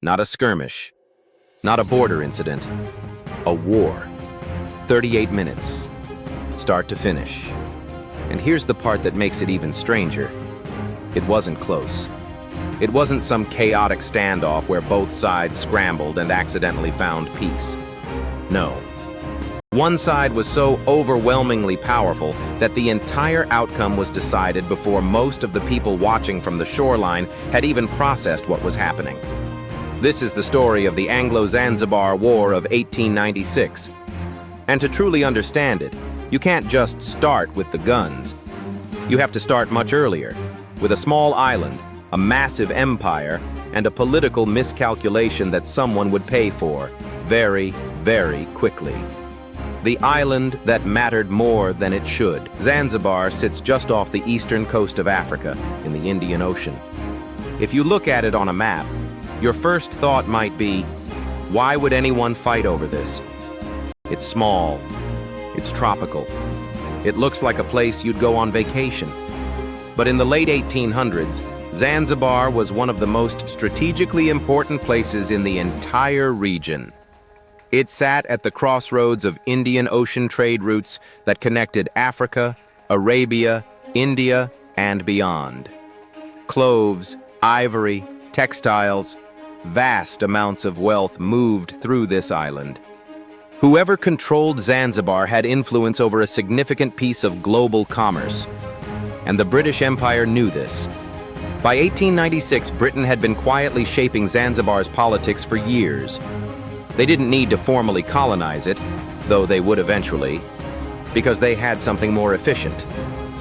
Not a skirmish. Not a border incident. A war. 38 minutes. Start to finish. And here's the part that makes it even stranger. It wasn't close. It wasn't some chaotic standoff where both sides scrambled and accidentally found peace. No. One side was so overwhelmingly powerful that the entire outcome was decided before most of the people watching from the shoreline had even processed what was happening. This is the story of the Anglo-Zanzibar War of 1896. And to truly understand it, you can't just start with the guns. You have to start much earlier, with a small island, a massive empire, and a political miscalculation that someone would pay for very, very quickly. The island that mattered more than it should. Zanzibar sits just off the eastern coast of Africa, in the Indian Ocean. If you look at it on a map, your first thought might be, why would anyone fight over this? It's small. It's tropical. It looks like a place you'd go on vacation. But in the late 1800s, Zanzibar was one of the most strategically important places in the entire region. It sat at the crossroads of Indian Ocean trade routes that connected Africa, Arabia, India, and beyond. Cloves, ivory, textiles, vast amounts of wealth moved through this island. Whoever controlled Zanzibar had influence over a significant piece of global commerce, and the British Empire knew this. By 1896, Britain had been quietly shaping Zanzibar's politics for years. They didn't need to formally colonize it, though they would eventually, because they had something more efficient: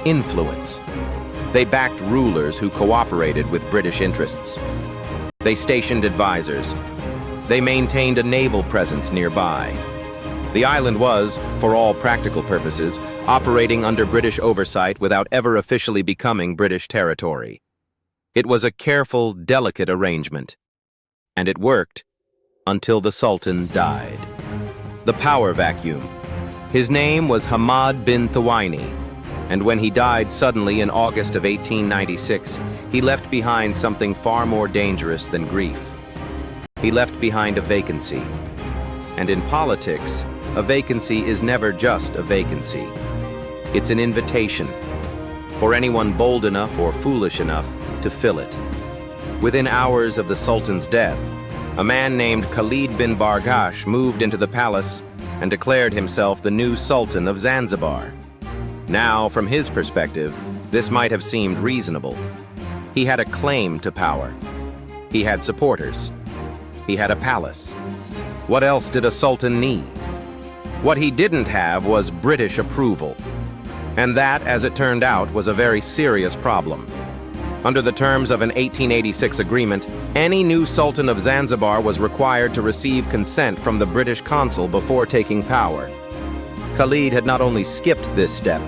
influence. They backed rulers who cooperated with British interests. They stationed advisors. They maintained a naval presence nearby. The island was, for all practical purposes, operating under British oversight without ever officially becoming British territory. It was a careful, delicate arrangement. And it worked until the Sultan died. The power vacuum. His name was Hamad bin Thuwaini, and when he died suddenly in August of 1896, he left behind something far more dangerous than grief. He left behind a vacancy. And in politics, a vacancy is never just a vacancy. It's an invitation for anyone bold enough or foolish enough to fill it. Within hours of the Sultan's death, a man named Khalid bin Bargash moved into the palace and declared himself the new Sultan of Zanzibar. Now, from his perspective, this might have seemed reasonable. He had a claim to power. He had supporters. He had a palace. What else did a sultan need? What he didn't have was British approval. And that, as it turned out, was a very serious problem. Under the terms of an 1886 agreement, any new Sultan of Zanzibar was required to receive consent from the British consul before taking power. Khalid had not only skipped this step,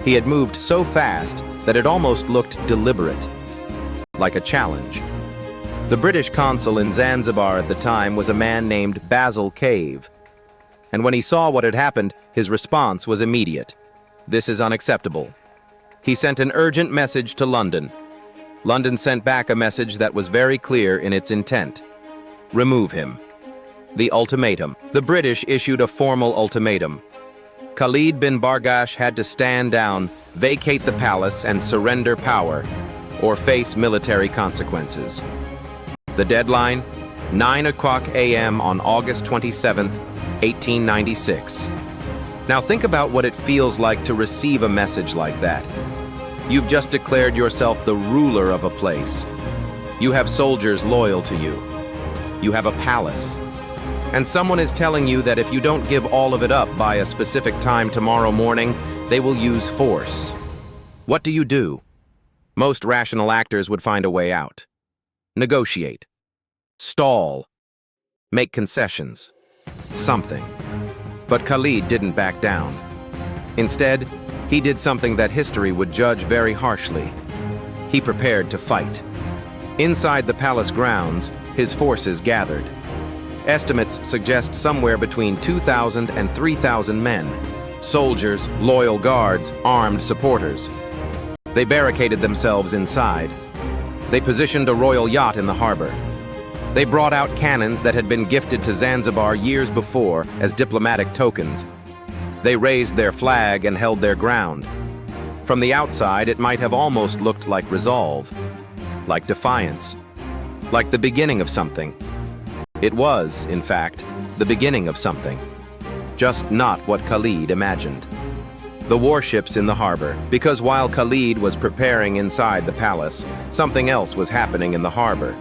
he had moved so fast that it almost looked deliberate, like a challenge. The British consul in Zanzibar at the time was a man named Basil Cave. And when he saw what had happened, his response was immediate. This is unacceptable. He sent an urgent message to London. London sent back a message that was very clear in its intent. Remove him. The ultimatum. The British issued a formal ultimatum. Khalid bin Bargash had to stand down, vacate the palace, and surrender power, or face military consequences. The deadline? 9 a.m. on August 27, 1896. Now think about what it feels like to receive a message like that. You've just declared yourself the ruler of a place. You have soldiers loyal to you. You have a palace. And someone is telling you that if you don't give all of it up by a specific time tomorrow morning, they will use force. What do? Most rational actors would find a way out. Negotiate. Stall. Make concessions. Something. But Khalid didn't back down. Instead, he did something that history would judge very harshly. He prepared to fight. Inside the palace grounds, his forces gathered. Estimates suggest somewhere between 2,000 and 3,000 men. Soldiers, loyal guards, armed supporters. They barricaded themselves inside. They positioned a royal yacht in the harbor. They brought out cannons that had been gifted to Zanzibar years before as diplomatic tokens. They raised their flag and held their ground. From the outside, it might have almost looked like resolve, like defiance, like the beginning of something. It was, in fact, the beginning of something, just not what Khalid imagined. The warships in the harbor, because while Khalid was preparing inside the palace, something else was happening in the harbor.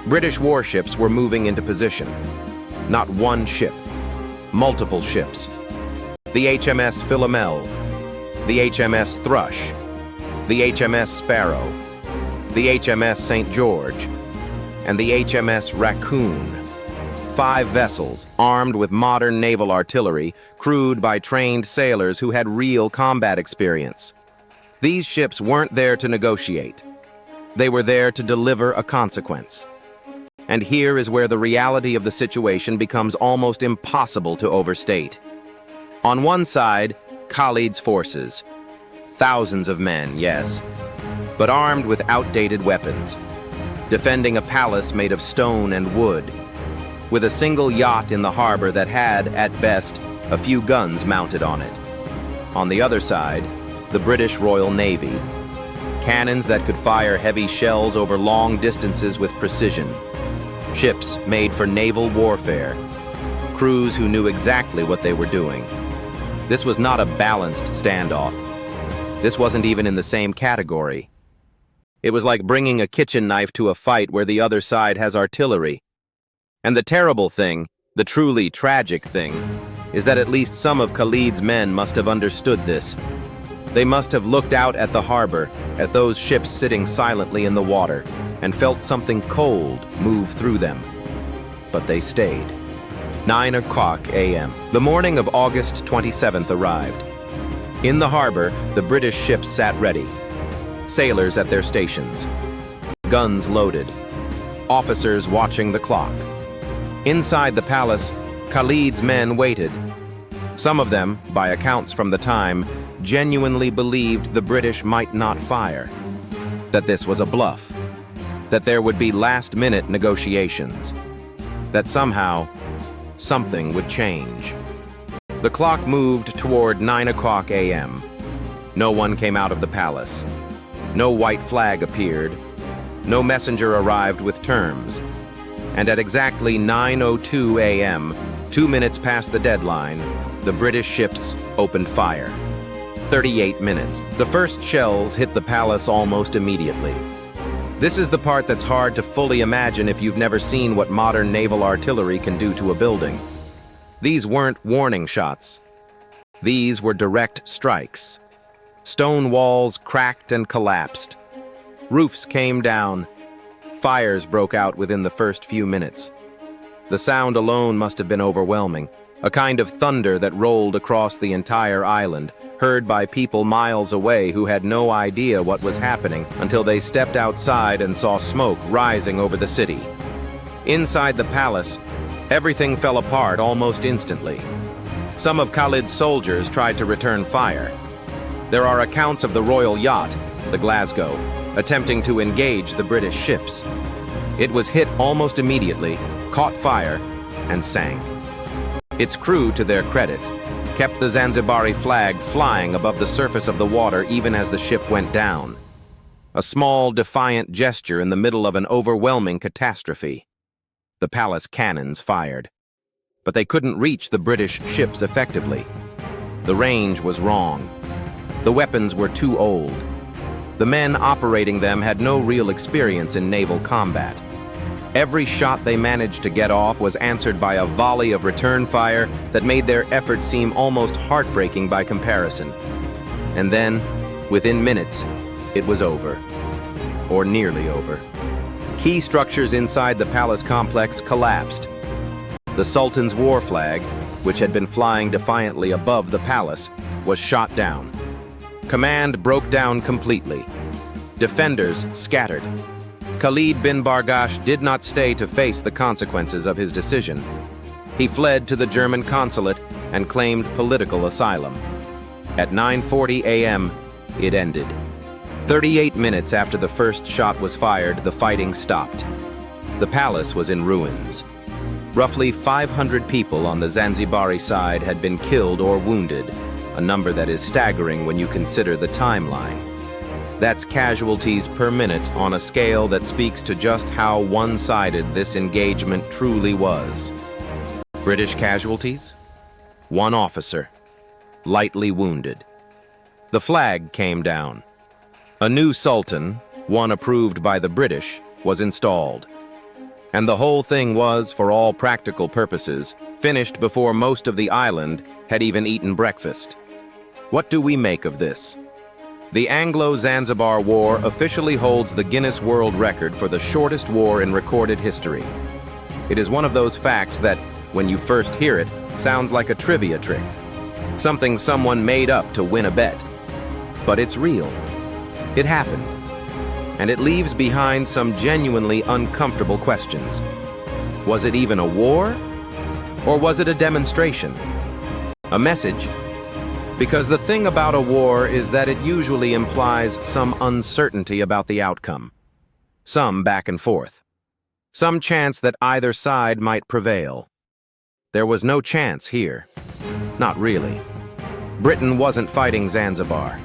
British warships were moving into position. Not one ship, multiple ships. The HMS Philomel, the HMS Thrush, the HMS Sparrow, the HMS St. George, and the HMS Raccoon. 5 vessels, armed with modern naval artillery, crewed by trained sailors who had real combat experience. These ships weren't there to negotiate. They were there to deliver a consequence. And here is where the reality of the situation becomes almost impossible to overstate. On one side, Khalid's forces. Thousands of men, yes, but armed with outdated weapons, defending a palace made of stone and wood, with a single yacht in the harbor that had, at best, a few guns mounted on it. On the other side, the British Royal Navy. Cannons that could fire heavy shells over long distances with precision. Ships made for naval warfare. Crews who knew exactly what they were doing. This was not a balanced standoff. This wasn't even in the same category. It was like bringing a kitchen knife to a fight where the other side has artillery. And the terrible thing, the truly tragic thing, is that at least some of Khalid's men must have understood this. They must have looked out at the harbor, at those ships sitting silently in the water, and felt something cold move through them. But they stayed. 9 o'clock a.m. The morning of August 27th arrived. In the harbor, the British ships sat ready. Sailors at their stations. Guns loaded. Officers watching the clock. Inside the palace, Khalid's men waited. Some of them, by accounts from the time, genuinely believed the British might not fire. That this was a bluff. That there would be last-minute negotiations. That somehow, something would change. The clock moved toward 9 o'clock a.m. No one came out of the palace. No white flag appeared. No messenger arrived with terms. And at exactly 9:02 a.m., 2 minutes past the deadline, the British ships opened fire. 38 minutes. The first shells hit the palace almost immediately. This is the part that's hard to fully imagine if you've never seen what modern naval artillery can do to a building. These weren't warning shots. These were direct strikes. Stone walls cracked and collapsed. Roofs came down. Fires broke out within the first few minutes. The sound alone must have been overwhelming, a kind of thunder that rolled across the entire island, heard by people miles away who had no idea what was happening until they stepped outside and saw smoke rising over the city. Inside the palace, everything fell apart almost instantly. Some of Khalid's soldiers tried to return fire. There are accounts of the royal yacht, the Glasgow, attempting to engage the British ships. It was hit almost immediately, caught fire, and sank. Its crew, to their credit, kept the Zanzibari flag flying above the surface of the water even as the ship went down. A small, defiant gesture in the middle of an overwhelming catastrophe. The palace cannons fired. But they couldn't reach the British ships effectively. The range was wrong. The weapons were too old. The men operating them had no real experience in naval combat. Every shot they managed to get off was answered by a volley of return fire that made their effort seem almost heartbreaking by comparison. And then, within minutes, it was over. Or nearly over. Key structures inside the palace complex collapsed. The Sultan's war flag, which had been flying defiantly above the palace, was shot down. Command broke down completely. Defenders scattered. Khalid bin Bargash did not stay to face the consequences of his decision. He fled to the German consulate and claimed political asylum. At 9:40 a.m., it ended. 38 minutes after the first shot was fired, the fighting stopped. The palace was in ruins. Roughly 500 people on the Zanzibari side had been killed or wounded, a number that is staggering when you consider the timeline. That's casualties per minute on a scale that speaks to just how one-sided this engagement truly was. British casualties? One officer, lightly wounded. The flag came down. A new sultan, one approved by the British, was installed. And the whole thing was, for all practical purposes, finished before most of the island had even eaten breakfast. What do we make of this? The Anglo-Zanzibar War officially holds the Guinness World Record for the shortest war in recorded history. It is one of those facts that, when you first hear it, sounds like a trivia trick. Something someone made up to win a bet. But it's real. It happened. And it leaves behind some genuinely uncomfortable questions. Was it even a war? Or was it a demonstration? A message? Because the thing about a war is that it usually implies some uncertainty about the outcome. Some back and forth. Some chance that either side might prevail. There was no chance here. Not really. Britain wasn't fighting Zanzibar.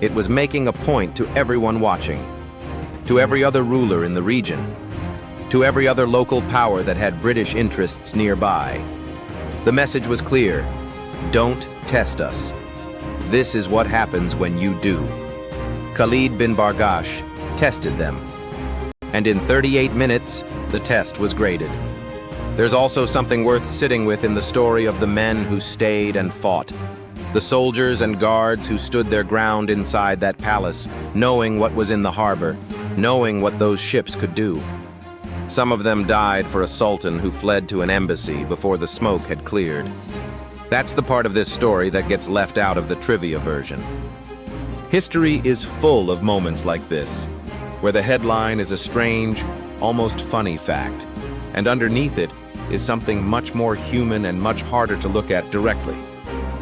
It was making a point to everyone watching. To every other ruler in the region. To every other local power that had British interests nearby. The message was clear. Don't test us. This is what happens when you do. Khalid bin Bargash tested them. And in 38 minutes, the test was graded. There's also something worth sitting with in the story of the men who stayed and fought. The soldiers and guards who stood their ground inside that palace, knowing what was in the harbor, knowing what those ships could do. Some of them died for a sultan who fled to an embassy before the smoke had cleared. That's the part of this story that gets left out of the trivia version. History is full of moments like this, where the headline is a strange, almost funny fact, and underneath it is something much more human and much harder to look at directly.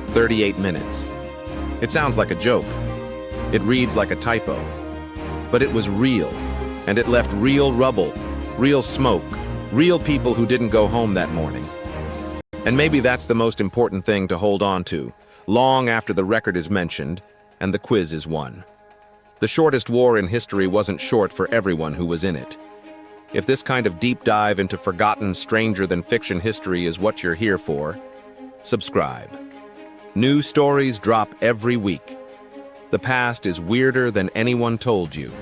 38 minutes. It sounds like a joke. It reads like a typo. But it was real, and it left real rubble, real smoke, real people who didn't go home that morning. And maybe that's the most important thing to hold on to, long after the record is mentioned and the quiz is won. The shortest war in history wasn't short for everyone who was in it. If this kind of deep dive into forgotten, stranger-than-fiction history is what you're here for, subscribe. New stories drop every week. The past is weirder than anyone told you.